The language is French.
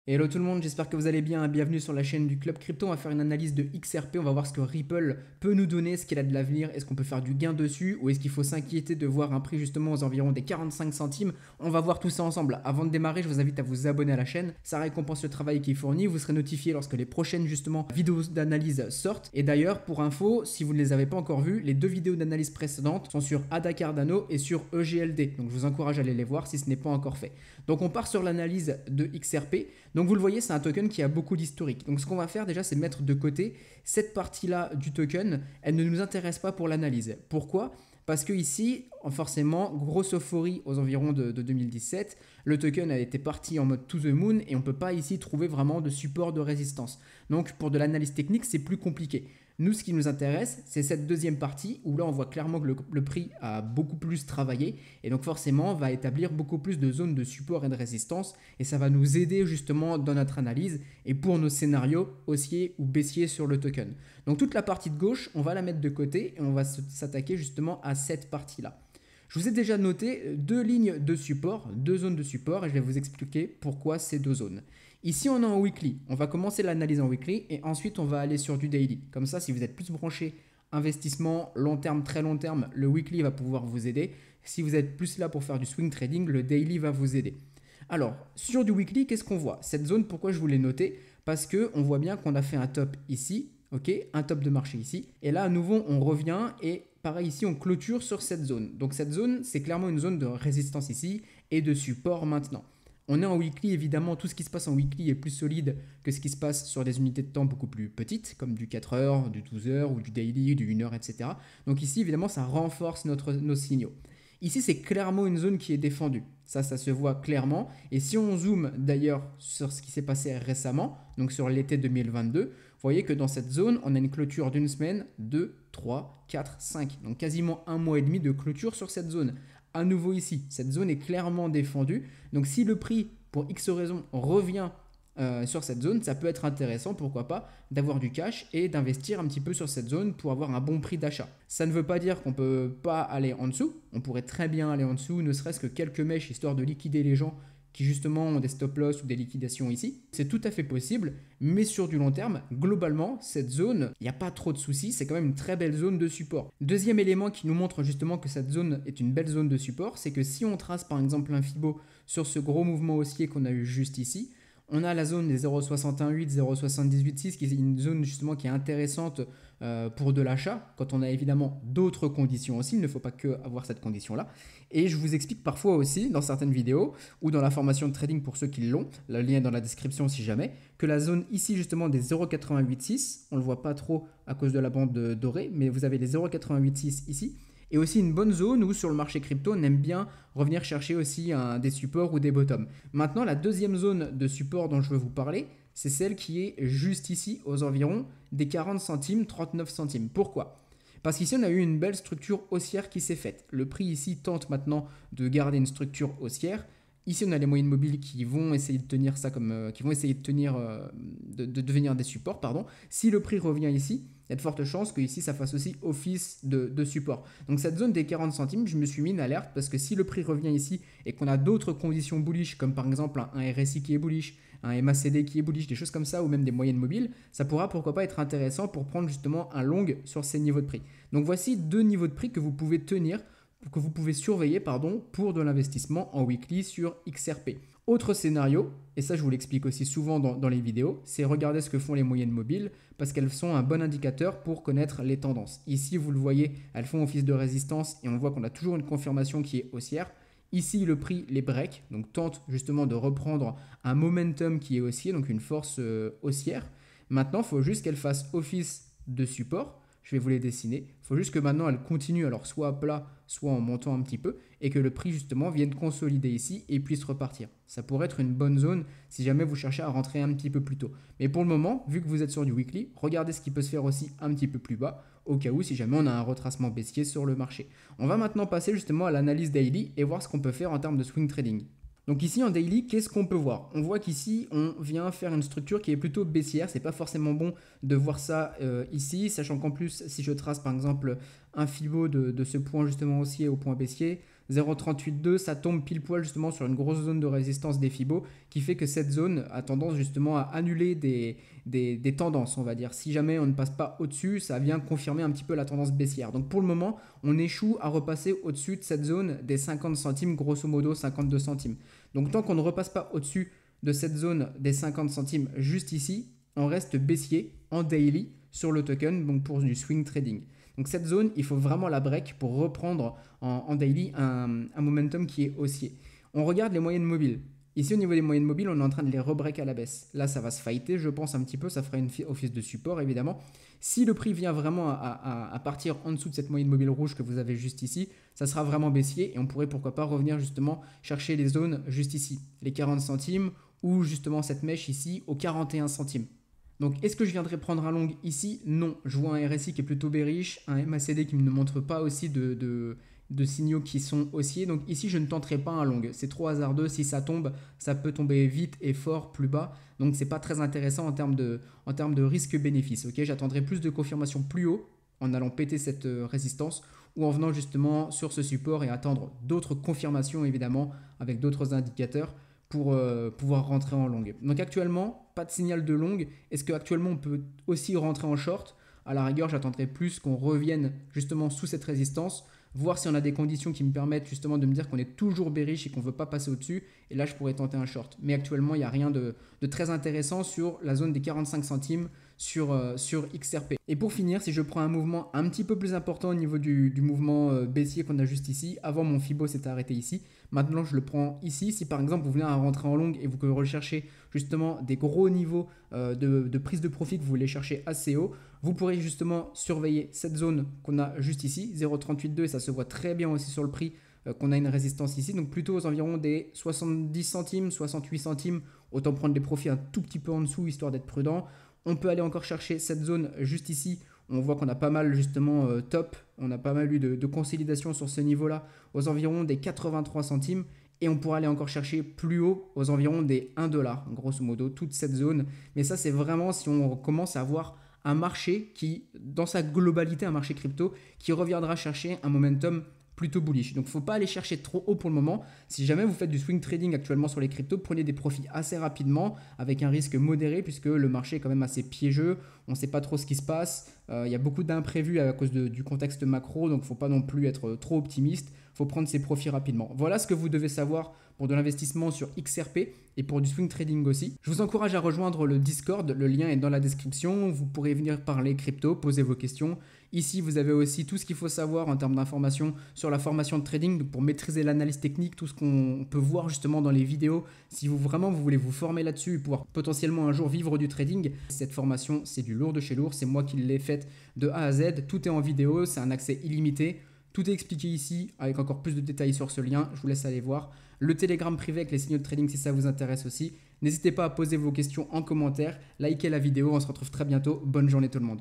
Hello tout le monde, j'espère que vous allez bien. Bienvenue sur la chaîne du Club Crypto. On va faire une analyse de XRP. On va voir ce que Ripple peut nous donner, est-ce qu'il a de l'avenir, est-ce qu'on peut faire du gain dessus ou est-ce qu'il faut s'inquiéter de voir un prix justement aux environs des 45 centimes. On va voir tout ça ensemble. Avant de démarrer, je vous invite à vous abonner à la chaîne. Ça récompense le travail qui est fourni. Vous serez notifié lorsque les prochaines justement vidéos d'analyse sortent. Et d'ailleurs, pour info, si vous ne les avez pas encore vues, les deux vidéos d'analyse précédentes sont sur ADA Cardano et sur EGLD. Donc je vous encourage à aller les voir si ce n'est pas encore fait. Donc on part sur l'analyse de XRP. Donc vous le voyez, c'est un token qui a beaucoup d'historique. Donc ce qu'on va faire déjà, c'est mettre de côté cette partie-là du token. Elle ne nous intéresse pas pour l'analyse. Pourquoi ? Parce que ici, forcément, grosse euphorie aux environs de 2017. Le token a été parti en mode to the moon et on ne peut pas ici trouver vraiment de support de résistance. Donc pour de l'analyse technique, c'est plus compliqué. Nous, ce qui nous intéresse, c'est cette deuxième partie où là, on voit clairement que le prix a beaucoup plus travaillé et donc forcément, va établir beaucoup plus de zones de support et de résistance et ça va nous aider justement dans notre analyse et pour nos scénarios haussiers ou baissiers sur le token. Donc toute la partie de gauche, on va la mettre de côté et on va s'attaquer justement à cette partie-là. Je vous ai déjà noté deux lignes de support, deux zones de support et je vais vous expliquer pourquoi ces deux zones. Ici, on est en weekly. On va commencer l'analyse en weekly et ensuite, on va aller sur du daily. Comme ça, si vous êtes plus branché investissement, long terme, très long terme, le weekly va pouvoir vous aider. Si vous êtes plus là pour faire du swing trading, le daily va vous aider. Alors, sur du weekly, qu'est-ce qu'on voit? Cette zone, pourquoi je vous l'ai notée? Parce qu'on voit bien qu'on a fait un top ici, ok, un top de marché ici. Et là, à nouveau, on revient et pareil ici, on clôture sur cette zone. Donc cette zone, c'est clairement une zone de résistance ici et de support maintenant. On est en weekly, évidemment, tout ce qui se passe en weekly est plus solide que ce qui se passe sur des unités de temps beaucoup plus petites, comme du 4 heures, du 12 heures ou du daily, du 1 heure, etc. Donc ici, évidemment, ça renforce nos signaux. Ici, c'est clairement une zone qui est défendue. Ça se voit clairement. Et si on zoome d'ailleurs sur ce qui s'est passé récemment, donc sur l'été 2022, vous voyez que dans cette zone, on a une clôture d'une semaine, 2, 3, 4, 5. Donc quasiment un mois et demi de clôture sur cette zone. À nouveau ici, cette zone est clairement défendue. Donc si le prix, pour X raison, revient sur cette zone, ça peut être intéressant, pourquoi pas, d'avoir du cash et d'investir un petit peu sur cette zone pour avoir un bon prix d'achat. Ça ne veut pas dire qu'on ne peut pas aller en dessous, on pourrait très bien aller en dessous, ne serait-ce que quelques mèches, histoire de liquider les gens qui justement ont des stop-loss ou des liquidations ici. C'est tout à fait possible, mais sur du long terme, globalement, cette zone, il n'y a pas trop de soucis, c'est quand même une très belle zone de support. Deuxième élément qui nous montre justement que cette zone est une belle zone de support, c'est que si on trace par exemple un Fibo sur ce gros mouvement haussier qu'on a eu juste ici, on a la zone des 0,618, 0,786 qui est une zone justement qui est intéressante pour de l'achat quand on a évidemment d'autres conditions aussi. Il ne faut pas que avoir cette condition-là. Et je vous explique parfois aussi dans certaines vidéos ou dans la formation de trading pour ceux qui l'ont, le lien est dans la description si jamais, que la zone ici justement des 0,886, on ne le voit pas trop à cause de la bande dorée, mais vous avez les 0,886 ici. Et aussi une bonne zone où sur le marché crypto, on aime bien revenir chercher aussi des supports ou des bottoms. Maintenant, la deuxième zone de support dont je veux vous parler, c'est celle qui est juste ici aux environs des 40 centimes, 39 centimes. Pourquoi ? Parce qu'ici, on a eu une belle structure haussière qui s'est faite. Le prix ici tente maintenant de garder une structure haussière. Ici, on a les moyennes mobiles qui vont essayer de tenir ça comme, qui vont essayer de tenir, de devenir des supports, pardon. Si le prix revient ici, il y a de fortes chances que ici ça fasse aussi office de support. Donc cette zone des 40 centimes, je me suis mis une alerte parce que si le prix revient ici et qu'on a d'autres conditions bullish, comme par exemple un RSI qui est bullish, un MACD qui est bullish, des choses comme ça, ou même des moyennes mobiles, ça pourra pourquoi pas être intéressant pour prendre justement un long sur ces niveaux de prix. Donc voici deux niveaux de prix que vous pouvez tenir, que vous pouvez surveiller pour de l'investissement en weekly sur XRP. Autre scénario, et ça je vous l'explique aussi souvent dans les vidéos, c'est regarder ce que font les moyennes mobiles parce qu'elles sont un bon indicateur pour connaître les tendances. Ici vous le voyez, elles font office de résistance et on voit qu'on a toujours une confirmation qui est haussière. Ici le prix les break, donc tente justement de reprendre un momentum qui est haussier, donc une force haussière. Maintenant il faut juste qu'elle fasse office de support. Je vais vous les dessiner. Il faut juste que maintenant elle continue, alors soit à plat, soit en montant un petit peu, et que le prix justement vienne consolider ici et puisse repartir. Ça pourrait être une bonne zone si jamais vous cherchez à rentrer un petit peu plus tôt. Mais pour le moment, vu que vous êtes sur du weekly, regardez ce qui peut se faire aussi un petit peu plus bas, au cas où si jamais on a un retracement baissier sur le marché. On va maintenant passer justement à l'analyse daily et voir ce qu'on peut faire en termes de swing trading. Donc ici en daily, qu'est-ce qu'on peut voir? On voit qu'ici, on vient faire une structure qui est plutôt baissière. C'est pas forcément bon de voir ça ici, sachant qu'en plus, si je trace par exemple un Fibo de ce point justement haussier au point baissier, 0,382, ça tombe pile poil justement sur une grosse zone de résistance des Fibos qui fait que cette zone a tendance justement à annuler des tendances, on va dire. Si jamais on ne passe pas au-dessus, ça vient confirmer un petit peu la tendance baissière. Donc pour le moment, on échoue à repasser au-dessus de cette zone des 50 centimes, grosso modo 52 centimes. Donc tant qu'on ne repasse pas au-dessus de cette zone des 50 centimes juste ici, on reste baissier en daily sur le token, donc pour du swing trading. Donc cette zone, il faut vraiment la break pour reprendre en daily un momentum qui est haussier. On regarde les moyennes mobiles. Ici, au niveau des moyennes mobiles, on est en train de les rebreak à la baisse. Là, ça va se fighter, je pense, un petit peu. Ça fera une office de support, évidemment. Si le prix vient vraiment à partir en dessous de cette moyenne mobile rouge que vous avez juste ici, ça sera vraiment baissier et on pourrait pourquoi pas revenir justement chercher les zones juste ici, les 40 centimes ou justement cette mèche ici aux 41 centimes. Donc, est-ce que je viendrai prendre un long ici? Non. Je vois un RSI qui est plutôt bearish, un MACD qui ne montre pas aussi de signaux qui sont haussiers. Donc ici, je ne tenterai pas un long. C'est trop hasardeux. Si ça tombe, ça peut tomber vite et fort plus bas. Donc, ce n'est pas très intéressant en termes de risque-bénéfice. Okay, j'attendrai plus de confirmation plus haut en allant péter cette résistance ou en venant justement sur ce support et attendre d'autres confirmations, évidemment, avec d'autres indicateurs pour pouvoir rentrer en long. Donc actuellement, pas de signal de long. Est-ce qu'actuellement on peut aussi rentrer en short? À la rigueur, j'attendrai plus qu'on revienne justement sous cette résistance, voir si on a des conditions qui me permettent justement de me dire qu'on est toujours bearish et qu'on ne veut pas passer au-dessus. Et là, je pourrais tenter un short. Mais actuellement, il n'y a rien de très intéressant sur la zone des 45 centimes sur XRP. Et pour finir, si je prends un mouvement un petit peu plus important au niveau du mouvement baissier qu'on a juste ici, avant mon Fibo s'était arrêté ici, maintenant je le prends ici. Si par exemple vous venez à rentrer en long et vous recherchez justement des gros niveaux de prise de profit que vous voulez chercher assez haut, vous pourrez justement surveiller cette zone qu'on a juste ici, 0,382, et ça se voit très bien aussi sur le prix qu'on a une résistance ici, donc plutôt aux environs des 70 centimes, 68 centimes, autant prendre des profits un tout petit peu en dessous histoire d'être prudent. On peut aller encore chercher cette zone juste ici. On voit qu'on a pas mal justement top. On a pas mal eu de consolidation sur ce niveau-là aux environs des 83 centimes. Et on pourra aller encore chercher plus haut aux environs des 1 dollar, grosso modo, toute cette zone. Mais ça, c'est vraiment si on commence à avoir un marché qui, dans sa globalité, un marché crypto, qui reviendra chercher un momentum plutôt bullish. Donc, il ne faut pas aller chercher trop haut pour le moment. Si jamais vous faites du swing trading actuellement sur les cryptos, prenez des profits assez rapidement avec un risque modéré puisque le marché est quand même assez piégeux. On ne sait pas trop ce qui se passe. Il y a beaucoup d'imprévus à cause du contexte macro. Donc, il ne faut pas non plus être trop optimiste. Il faut prendre ses profits rapidement. Voilà ce que vous devez savoir pour de l'investissement sur XRP et pour du swing trading aussi. Je vous encourage à rejoindre le Discord. Le lien est dans la description. Vous pourrez venir parler crypto, poser vos questions. Ici, vous avez aussi tout ce qu'il faut savoir en termes d'informations sur la formation de trading pour maîtriser l'analyse technique, tout ce qu'on peut voir justement dans les vidéos. Si vous voulez vous former là-dessus et pouvoir potentiellement un jour vivre du trading, cette formation, c'est du lourd de chez lourd. C'est moi qui l'ai faite de A à Z. Tout est en vidéo, c'est un accès illimité. Tout est expliqué ici avec encore plus de détails sur ce lien. Je vous laisse aller voir. Le Telegram privé avec les signaux de trading si ça vous intéresse aussi. N'hésitez pas à poser vos questions en commentaire. Likez la vidéo. On se retrouve très bientôt. Bonne journée tout le monde.